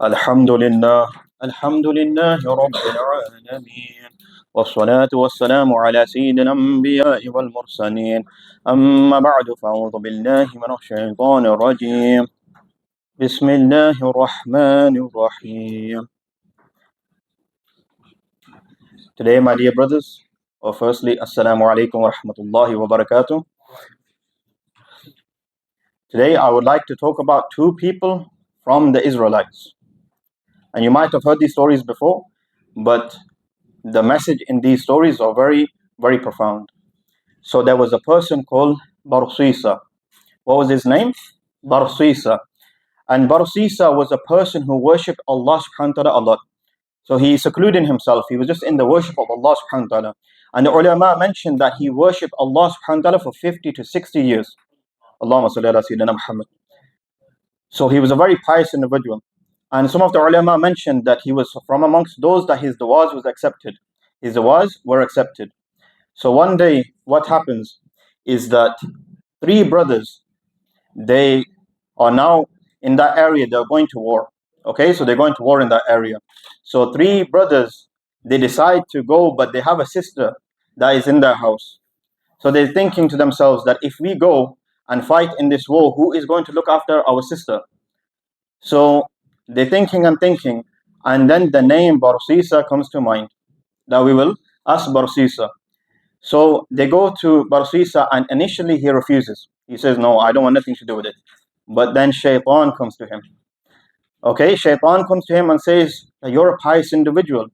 الحمد لله الحمد لله رب العالمين والصلاة والسلام على سيد الأنبياء والمرسلين أما بعد فأعوذ بالله من الشيطان الرجيم بسم الله الرحمن الرحيم. Today, my dear brothers, firstly, Assalamu alaikum wa rahmatullahi wa barakatuh. Today, I would like to talk about two people from the Israelites. And you might have heard these stories before, but the message in these stories are very, very profound. So there was a person called Barsisa. What was his name? Barsisa. And Barsisa was a person who worshipped Allah subhanahu wa ta'ala a lot. So he secluded himself. He was just in the worship of Allah subhanahu wa ta'ala. And the ulama mentioned that he worshipped Allah subhanahu wa ta'ala for 50 to 60 years. Allahumma salli ala Sayyidina Muhammad. So he was a very pious individual. And some of the ulama mentioned that he was from amongst those that his du'as was accepted. His du'as were accepted. So one day, what happens is that three brothers, they are now in that area, they're going to war. Okay, so they're going to war in that area. So three brothers, they decide to go, but they have a sister that is in their house. So they're thinking to themselves that if we go and fight in this war, who is going to look after our sister? So they're thinking and thinking, and then the name Barsisa comes to mind, that we will ask Barsisa. So they go to Barsisa, and initially he refuses. He says, no, I don't want nothing to do with it. But then Shaitan comes to him. Okay, Shaitan comes to him and says, you're a pious individual.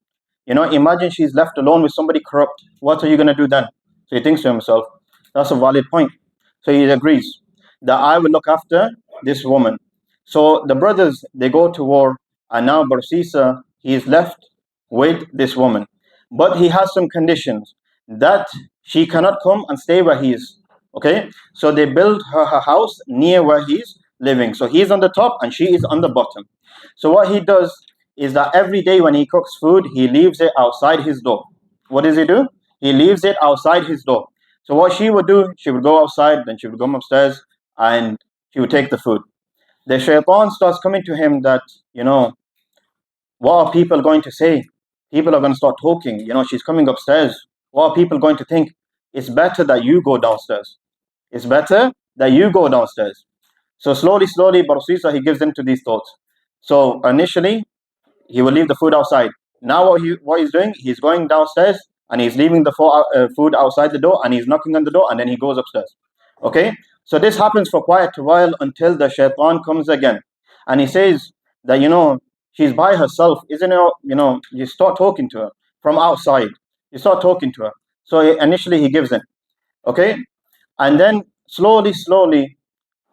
You know, imagine she's left alone with somebody corrupt. What are you going to do then? So he thinks to himself, that's a valid point. So he agrees that I will look after this woman. So the brothers, they go to war, and now Barsisa, he is left with this woman. But he has some conditions that she cannot come and stay where he is. Okay, so they build her house near where he's living. So he's on the top and she is on the bottom. So what he does is that every day when he cooks food, he leaves it outside his door. What does he do? He leaves it outside his door. So what she would do, she would go outside, then she would come upstairs and she would take the food. The Shaitan starts coming to him that, you know, what are people going to say? People are going to start talking. You know, she's coming upstairs. What are people going to think? It's better that you go downstairs. It's better that you go downstairs. So slowly, Barsisa, he gives in to these thoughts. So initially, he will leave the food outside. Now what he's doing, he's going downstairs and he's leaving the food outside the door and he's knocking on the door and then he goes upstairs. Okay? So this happens for quite a while until the Shaitan comes again. And he says that, you know, she's by herself, isn't it? You know, you start talking to her from outside. You start talking to her. So initially he gives in. Okay? And then slowly,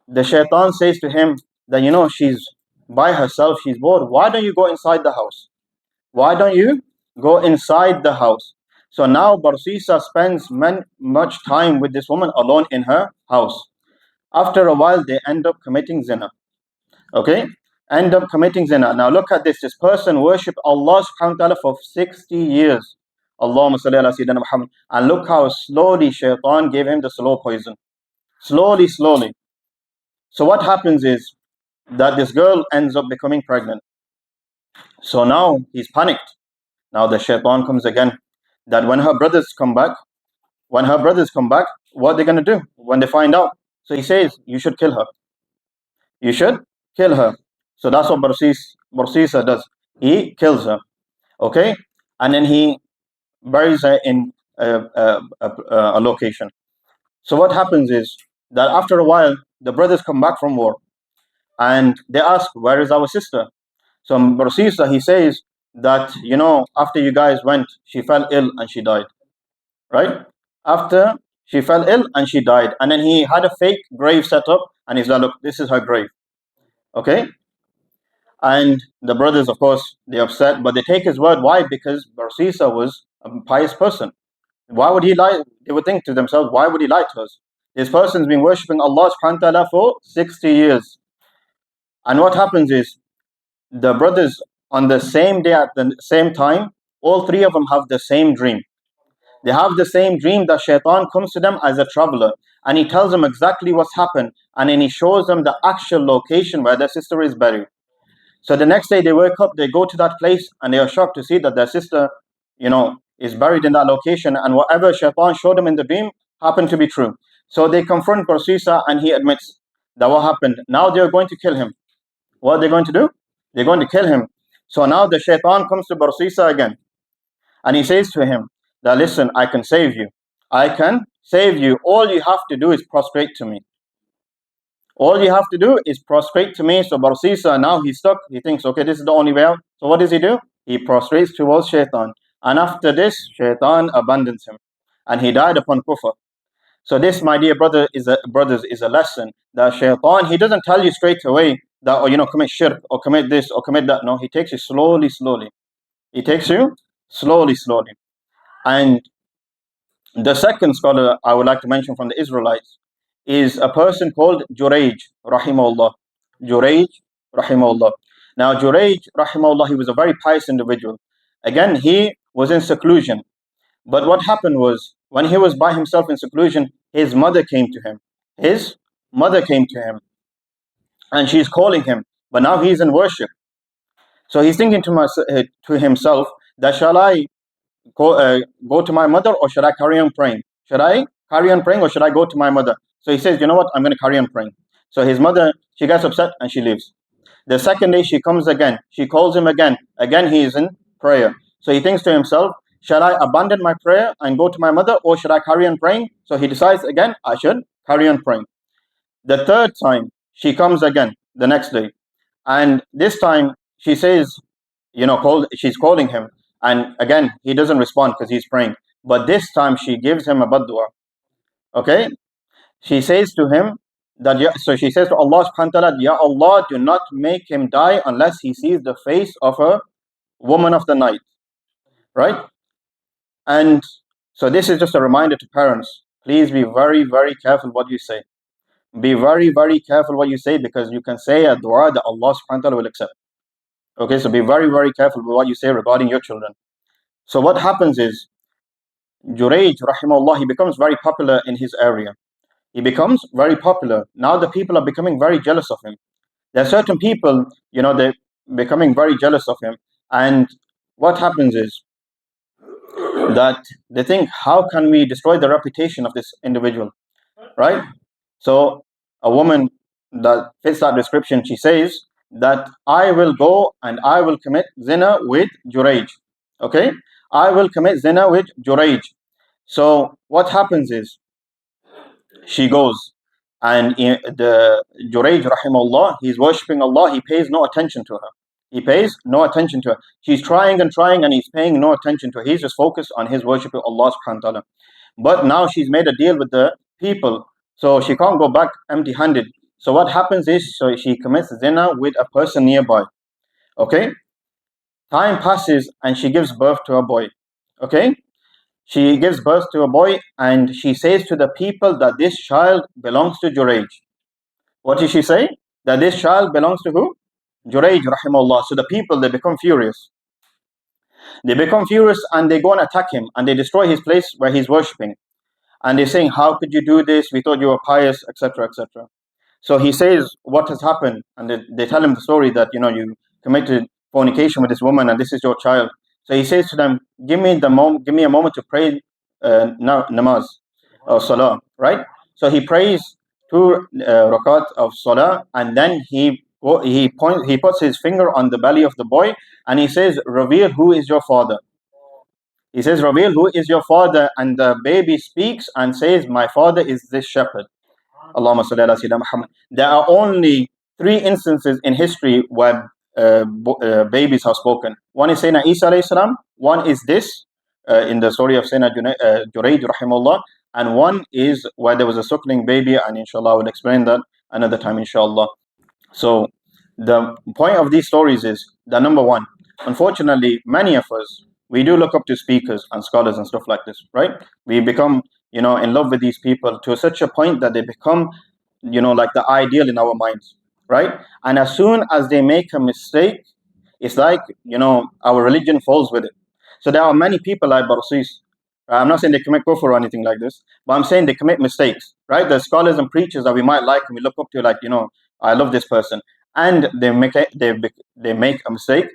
the Shaitan says to him that, you know, she's by herself, she's bored. Why don't you go inside the house? Why don't you go inside the house? So now Barsisa spends much time with this woman alone in her house. After a while, they end up committing zina. Okay? End up committing zina. Now look at this. This person worshipped Allah subhanahu wa ta'ala for 60 years. Allahumma salli ala Sayyidina Muhammad. And look how slowly Shaitan gave him the slow poison. Slowly. So what happens is that this girl ends up becoming pregnant. So now he's panicked. Now the Shaitan comes again. That when her brothers come back, what are they going to do when they find out? So he says, you should kill her. You should kill her. So that's what Barsisa does. He kills her. Okay? And then he buries her in a location. So what happens is that after a while, the brothers come back from war. And they ask, where is our sister? So Barsisa, he says that, you know, after you guys went, she fell ill and she died. Right? After she fell ill and she died. And then he had a fake grave set up and he's like, look, this is her grave. Okay? And the brothers, of course, they're upset, but they take his word. Why? Because Barsisa was a pious person. Why would he lie? They would think to themselves, why would he lie to us? This person's been worshipping Allah subhanahu wa ta'ala for 60 years. And what happens is, the brothers on the same day at the same time, all three of them have the same dream. They have the same dream that Shaitan comes to them as a traveler and he tells them exactly what's happened and then he shows them the actual location where their sister is buried. So the next day they wake up, they go to that place, and they are shocked to see that their sister, is buried in that location, and whatever Shaitan showed them in the dream happened to be true. So they confront Barsisa, and he admits that what happened. Now they're going to kill him. What are they going to do? They're going to kill him. So now the Shaitan comes to Barsisa again, and he says to him that, listen, I can save you. I can save you. All you have to do is prostrate to me. All you have to do is prostrate to me. So Barsisa, now he's stuck. He thinks, okay, this is the only way out. So what does he do? He prostrates towards Shaitan. And after this, Shaitan abandons him. And he died upon kufr. So this, my dear brothers, is a lesson that Shaitan, he doesn't tell you straight away that, commit shirk or commit this or commit that. No, he takes you slowly, slowly. He takes you slowly, slowly. And the second scholar I would like to mention from the Israelites is a person called Jurayj, rahimahullah. Jurayj, rahimahullah. Now, Jurayj, rahimahullah, he was a very pious individual. Again, he was in seclusion. But what happened was, when he was by himself in seclusion, his mother came to him. His mother came to him. And she's calling him. But now he's in worship. So he's thinking to himself, that shall I go to my mother, or should I carry on praying? Should I carry on praying, or should I go to my mother? So he says, you know what, I'm going to carry on praying. So his mother, she gets upset and she leaves. The second day she comes again. She calls him again. Again he is in prayer. So he thinks to himself, shall I abandon my prayer and go to my mother, or should I carry on praying? So he decides again, I should carry on praying. The third time she comes again, the next day. And this time she says, she's calling him. And again, he doesn't respond because he's praying. But this time she gives him a bad dua. Okay? She says to him so she says to Allah subhanahu wa ta'ala, Ya Allah, do not make him die unless he sees the face of a woman of the night. Right? And so this is just a reminder to parents. Please be very, very careful what you say. Be very, very careful what you say, because you can say a dua that Allah subhanahu wa ta'ala will accept. Okay, so be very, very careful with what you say regarding your children. So what happens is, Jurayj, rahimahullah, he becomes very popular in his area. He becomes very popular. Now the people are becoming very jealous of him. There are certain people, they're becoming very jealous of him. And what happens is that they think, how can we destroy the reputation of this individual, right? So a woman that fits that description, she says that I will go and I will commit zina with Jurayj. Okay? I will commit zina with Jurayj. So what happens is, she goes, and the Jurayj, rahimahullah, he's worshipping Allah. He pays no attention to her. He pays no attention to her. She's trying and trying, and he's paying no attention to her. He's just focused on his worship of Allah subhanahu wa ta'ala. But now she's made a deal with the people, so she can't go back empty-handed. So what happens is, so she commits zina with a person nearby. Okay? Time passes and she gives birth to a boy. Okay? She gives birth to a boy, and she says to the people that this child belongs to Jurayj. What did she say? That this child belongs to who? Jurayj, rahimahullah. So the people, they become furious. They become furious and they go and attack him, and they destroy his place where he's worshipping. And they're saying, how could you do this? We thought you were pious, etc., etc. So he says, what has happened? And they tell him the story that, you committed fornication with this woman and this is your child. So he says to them, give me a moment to pray namaz or salah, right? So he prays 2 rakat of salah, and then he puts his finger on the belly of the boy, and he says, reveal who is your father. He says, reveal who is your father, and the baby speaks and says, my father is this shepherd. Allahumma salli ala Sayyidina Muhammad. There are only 3 instances in history where babies have spoken. One is Sayyidina Isa alayhi salam, one is this in the story of Sayyidina Jurayj rahimahullah, and one is where there was a suckling baby, and inshallah I will explain that another time inshallah. So the point of these stories is that, number one, unfortunately many of us, we do look up to speakers and scholars and stuff like this, right? We become in love with these people to such a point that they become like the ideal in our minds, right? And as soon as they make a mistake, it's like our religion falls with it. So there are many people like Barsisa. I'm not saying they commit kufr or anything like this, but I'm saying they commit mistakes, right? The scholars and preachers that we might like and we look up to, like, I love this person. and they make a mistake,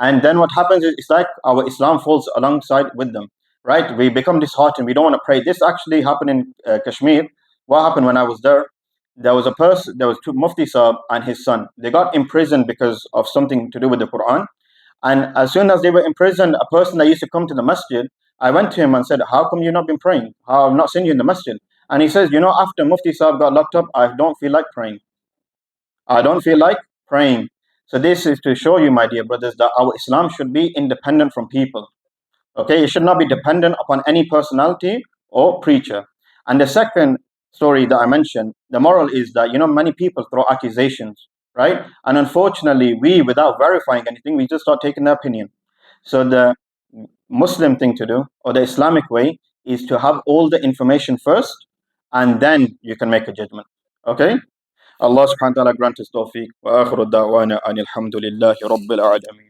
and then what happens is it's like our Islam falls alongside with them, right? We become disheartened. We don't want to pray. This actually happened in Kashmir. What happened when I was there? There was a person. There was two Mufti Saab and his son. They got imprisoned because of something to do with the Quran. And as soon as they were imprisoned, a person that used to come to the masjid, I went to him and said, "How come you've not been praying? How I've not seen you in the masjid?" And he says, "After Mufti Saab got locked up, I don't feel like praying. I don't feel like praying." So this is to show you, my dear brothers, that our Islam should be independent from people. Okay, it should not be dependent upon any personality or preacher. And the second story that I mentioned, the moral is that many people throw accusations, right? And unfortunately, we, without verifying anything, we just start taking their opinion. So the Muslim thing to do, or the Islamic way, is to have all the information first, and then you can make a judgment. Okay? Allah subhanahu wa ta'ala grant us tawfiq. Wa akhiru da'wana anil hamdulillahi rabbil alamin.